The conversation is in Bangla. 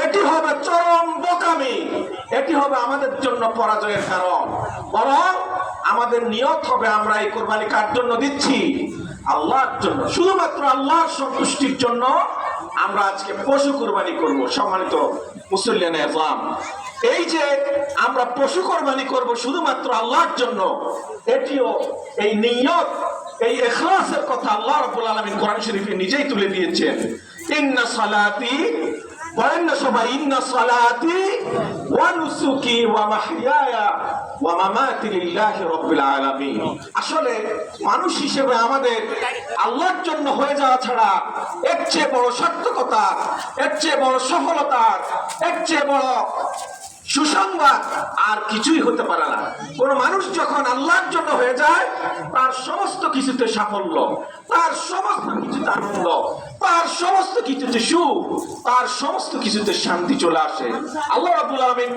এটি হবে চরম বোকামি, এটি হবে আমাদের জন্য পরাজয়ের কারণ। বরং আমাদের নিয়ত হবে আমরা এই কোরবানি কার জন্য দিচ্ছি? আল্লাহর জন্য, শুধুমাত্র আল্লাহর সন্তুষ্টির জন্য আমরা আজকে পশু কোরবানি করব। সম্মানিত মুসল্লিয়ানে ইসলাম, এই যে আমরা পশু কোরবানি করব শুধুমাত্র আল্লাহর জন্য, এটিও এই নিয়ত, এই ইখলাসের কথা আল্লাহ রাব্বুল আলামিন কোরআন শরীফে নিজেই তুলে দিয়েছেন। ইন্না সালাতি, বলেন না সবাই, ইন্না সালাতি ওয়া নুসুকি ওয়া মাহইয়ায়া ওয়া মামাতি লিল্লাহি রাব্বিল আলামিন। আসলে মানুষ হিসেবে আমাদের আল্লাহর জন্য হয়ে যাওয়া ছাড়া এর চেয়ে বড় সার্থকতা, এর চেয়ে বড় সফলতা, এর চেয়ে বড় সুসংবাদ আর কিছুই হতে পারে না। কোন মানুষ যখন আল্লাহর জন্য হয়ে যায়, তার সমস্ত কিছুতে সাফল্য, তার সমস্ত কিছুতে আনন্দ, তার সমস্ত কিছুতে সুখ, তার সমস্ত কিছুতে শান্তি চলে আসে। আল্লাহ রাব্বুল আলামিন